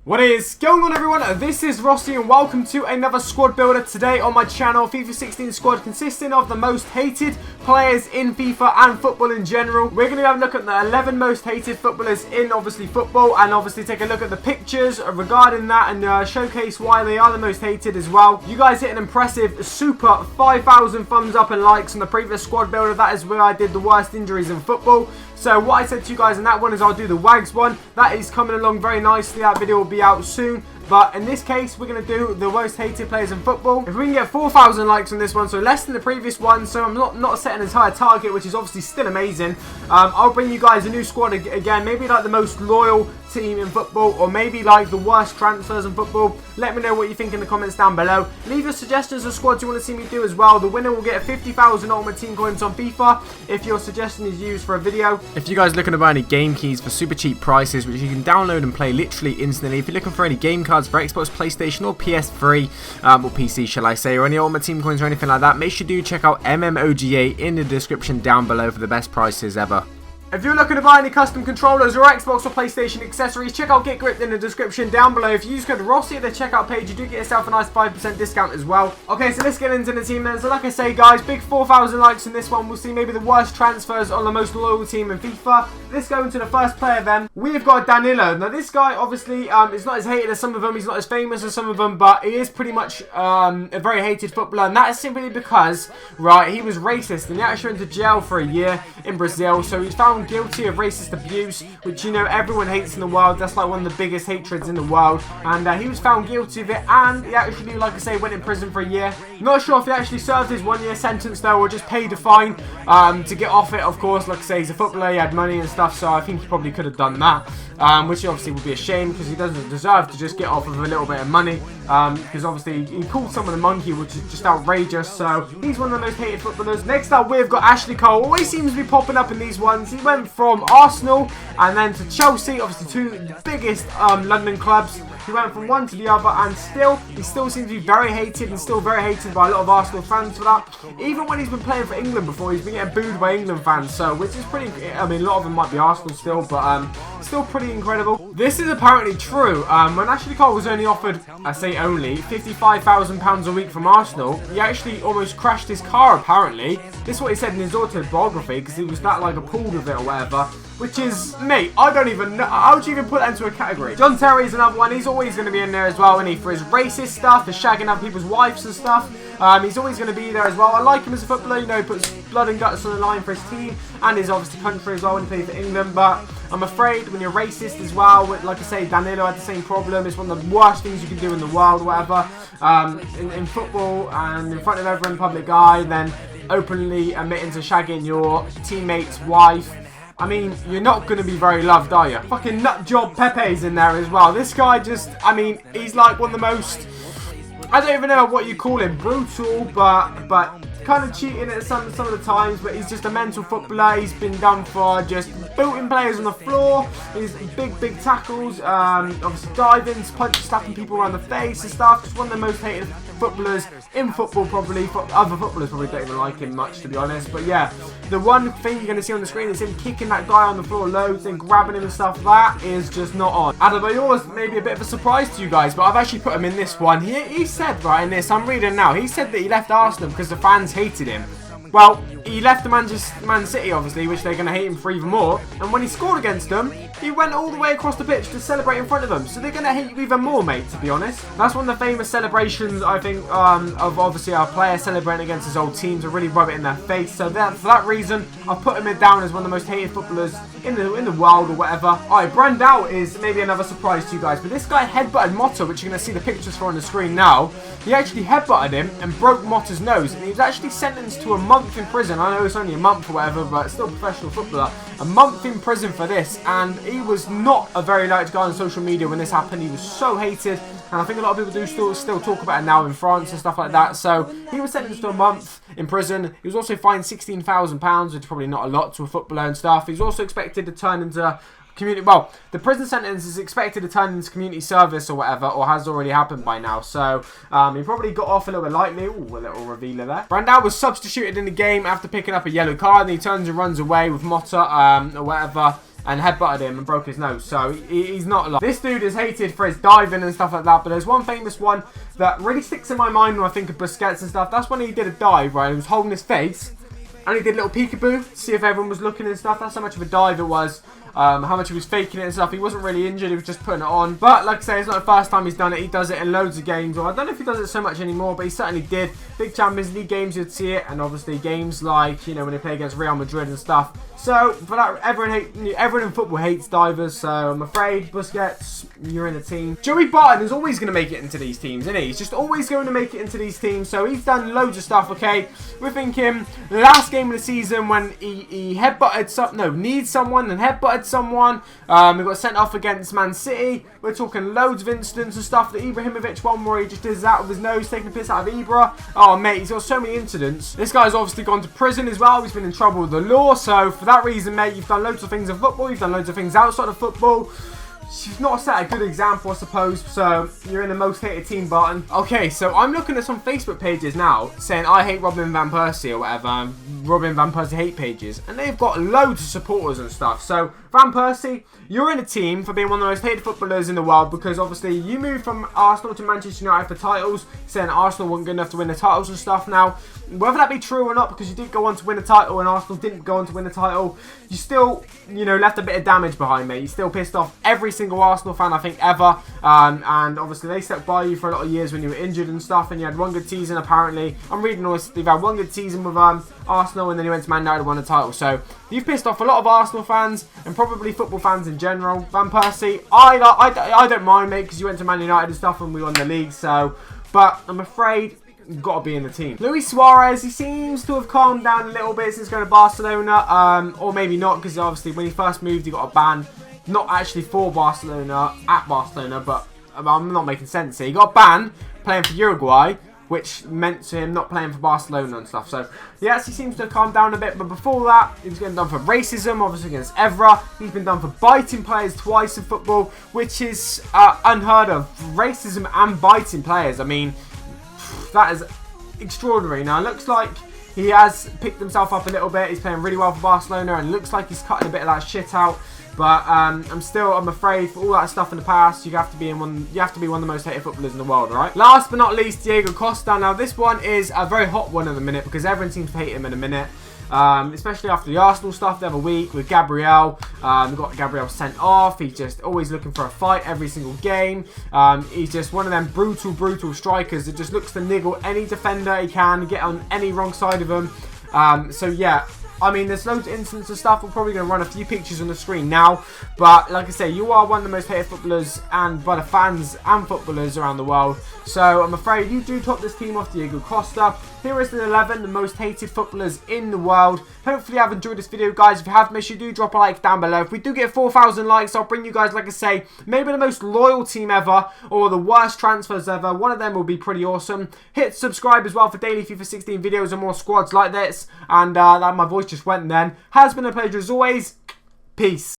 What is going on, everyone? This is Rossi and welcome to another squad builder today on my channel. FIFA 16 squad consisting of the most hated players in FIFA and football in general. We're going to have a look at the 11 most hated footballers in obviously football and obviously take a look at the pictures regarding that and showcase why they are the most hated as well. You guys hit an impressive super 5,000 thumbs up and likes on the previous squad builder. That is where I did the worst injuries in football. So what I said to you guys in that one is I'll do the Wags one. That is coming along very nicely. That video will be out soon. But in this case, we're going to do the most hated players in football. If we can get 4,000 likes on this one, so less than the previous one, so I'm not setting an entire target, which is obviously still amazing. I'll bring you guys a new squad again, maybe like the most loyal team in football, or maybe like the worst transfers in football. Let me know what you think in the comments down below. Leave your suggestions of squads you want to see me do as well. The winner will get 50,000 Ultimate Team coins on FIFA if your suggestion is used for a video. If you guys are looking to buy any game keys for super cheap prices, which you can download and play literally instantly, if you're looking for any game cards for Xbox, PlayStation or PS3 or PC shall I say, or any Ultimate Team coins or anything like that, make sure you do check out MMOGA in the description down below for the best prices ever. If you're looking to buy any custom controllers or Xbox or PlayStation accessories, check out Get Gripped in the description down below. If you use code Rossi at the checkout page, you do get yourself a nice 5% discount as well. Okay, so let's get into the team then. So like I say, guys, big 4,000 likes in this one. We'll see maybe the worst transfers on the most loyal team in FIFA. Let's go into the first player then. We've got Danilo. Now this guy obviously is not as hated as some of them. He's not as famous as some of them, but he is pretty much a very hated footballer. And that is simply because, right, he was racist and he actually went to jail for a year in Brazil. So he's found guilty of racist abuse, which you know everyone hates in the world. That's like one of the biggest hatreds in the world, and he was found guilty of it, and he actually, like I say, went in prison for a year. Not sure if he actually served his 1 year sentence though, or just paid a fine to get off it. Of course, like I say, he's a footballer, he had money and stuff, so I think he probably could have done that, which obviously would be a shame because he doesn't deserve to just get off with a little bit of money, because obviously he called someone a monkey, which is just outrageous. So he's one of the most hated footballers. Next up, we've got Ashley Cole. Always seems to be popping up in these ones. He went from Arsenal and then to Chelsea, obviously two of the biggest London clubs. He went from one to the other, and he still seems to be very hated, and still very hated by a lot of Arsenal fans for that. Even when he's been playing for England before, he's been getting booed by England fans, so which is pretty, I mean, a lot of them might be Arsenal still, but still pretty incredible. This is apparently true. When Ashley Cole was only offered, I say only, £55,000 a week from Arsenal, he actually almost crashed his car, apparently. This is what he said in his autobiography, because he was that like appalled with it or whatever. Which is, mate, I don't even know. How would you even put that into a category? John Terry's another one. He's always going to be in there as well, isn't he? For his racist stuff, for shagging up people's wives and stuff. He's always going to be there as well. I like him as a footballer. You know, he puts blood and guts on the line for his team and his obviously country as well when he plays for England. But I'm afraid when you're racist as well, like I say, Danilo had the same problem. It's one of the worst things you can do in the world, whatever. In football and in front of everyone in public eye, then openly admitting to shagging your teammate's wife. I mean, you're not going to be very loved, are you? Fucking nut job Pepe's in there as well. This guy just, I mean, he's like one of the most, I don't even know what you call him, brutal, but kind of cheating at some of the times, but he's just a mental footballer. He's been done for just booting players on the floor. He's big tackles, obviously diving, slapping people around the face and stuff. Just one of the most hated footballers in football, probably. Other footballers probably don't even like him much, to be honest. But yeah, the one thing you're going to see on the screen is him kicking that guy on the floor loads and grabbing him and stuff. That is just not on. Adebayor is maybe a bit of a surprise to you guys, but I've actually put him in this one. He said, right in this, I'm reading now, he said that he left Arsenal because the fans hated him. Well, he left the Man City, obviously, which they're going to hate him for even more. And when he scored against them, he went all the way across the pitch to celebrate in front of them. So they're going to hate you even more, mate, to be honest. That's one of the famous celebrations, I think, of obviously our player celebrating against his old team to really rub it in their face. So for that reason, I've put him down as one of the most hated footballers in the world or whatever. Alright, Brandao is maybe another surprise to you guys. But this guy headbutted Motta, which you're going to see the pictures for on the screen now. He actually headbutted him and broke Motta's nose. And he was actually sentenced to a month in prison. I know it's only a month or whatever, but still a professional footballer. A month in prison for this, and he was not a very liked guy on social media when this happened. He was so hated, and I think a lot of people do still talk about it now in France and stuff like that. So he was sentenced to a month in prison. He was also fined £16,000, which is probably not a lot to a footballer and stuff. He's also expected to turn into community. Well, the prison sentence is expected to turn into community service or whatever, or has already happened by now. So he probably got off a little bit lightly. Ooh, a little revealer there. Brandao was substituted in the game after picking up a yellow card, and he turns and runs away with Motta or whatever. and headbutted him and broke his nose. So he's not like... This dude is hated for his diving and stuff like that, but there's one famous one that really sticks in my mind when I think of Busquets and stuff. That's when he did a dive, right? He was holding his face, and he did a little peekaboo to see if everyone was looking and stuff. That's how much of a dive it was. How much he was faking it and stuff. He wasn't really injured, he was just putting it on. But like I say, it's not the first time he's done it. He does it in loads of games, or I don't know if he does it so much anymore, but he certainly did. Big Champions League games, you'd see it, and obviously games like, you know, when they play against Real Madrid and stuff. So, for that, everyone in football hates divers, so I'm afraid, Busquets, you're in the team. Joey Barton is always going to make it into these teams, isn't he? He's just always going to make it into these teams, so he's done loads of stuff, okay? We're thinking, last game of the season when he headbutted kneed someone and headbutted someone. He got sent off against Man City. We're talking loads of incidents and stuff. The Ibrahimovic one where he just did his out of his nose, taking a piss out of Ibra. Oh, mate, he's got so many incidents. This guy's obviously gone to prison as well. He's been in trouble with the law, so for that reason, mate, you've done loads of things in football. You've done loads of things outside of football. She's not set a good example, I suppose, so you're in the most hated team, Barton. Okay, so I'm looking at some Facebook pages now saying I hate Robin van Persie or whatever, Robin van Persie hate pages, and they've got loads of supporters and stuff. So, Van Persie, you're in a team for being one of the most hated footballers in the world because obviously you moved from Arsenal to Manchester United for titles, saying Arsenal weren't good enough to win the titles and stuff. Now, whether that be true or not, because you did go on to win a title and Arsenal didn't go on to win the title, you still, you know, left a bit of damage behind, mate. You still pissed off every single Arsenal fan, I think, ever. And obviously they stuck by you for a lot of years when you were injured and stuff, and you had one good season apparently. I'm reading all this, you've had one good season with Arsenal, and then you went to Man United and won a title. So you've pissed off a lot of Arsenal fans and probably football fans in general. Van Persie, I don't mind, mate, because you went to Man United and stuff and we won the league. So, but I'm afraid you've got to be in the team. Luis Suarez, he seems to have calmed down a little bit since going to Barcelona, or maybe not, because obviously when he first moved he got a ban. Not actually for Barcelona, at Barcelona, but I'm not making sense here. He got a ban playing for Uruguay, which meant to him not playing for Barcelona and stuff. So, he actually seems to have calmed down a bit. But before that, he was getting done for racism, obviously against Evra. He's been done for biting players twice in football, which is unheard of. Racism and biting players. I mean, that is extraordinary. Now, it looks like he has picked himself up a little bit. He's playing really well for Barcelona, and it looks like he's cutting a bit of that shit out. But I'm afraid, for all that stuff in the past, you have to be one of the most hated footballers in the world, alright? Last but not least, Diego Costa. Now, this one is a very hot one at the minute because everyone seems to hate him in a minute. Especially after the Arsenal stuff the other week with Gabriel. We got Gabriel sent off. He's just always looking for a fight every single game. He's just one of them brutal strikers that just looks to niggle any defender he can, get on any wrong side of him. So yeah, I mean, there's loads of instances of stuff. We're probably going to run a few pictures on the screen now. But like I say, you are one of the most hated footballers and by the fans and footballers around the world. So I'm afraid you do top this team off, Diego Costa. Here is the 11, the most hated footballers in the world. Hopefully you have enjoyed this video, guys. If you have missed, you do drop a like down below. If we do get 4,000 likes, I'll bring you guys, like I say, maybe the most loyal team ever or the worst transfers ever. One of them will be pretty awesome. Hit subscribe as well for daily FIFA 16 videos and more squads like this. And that my voice just went then. Has been a pleasure as always. Peace.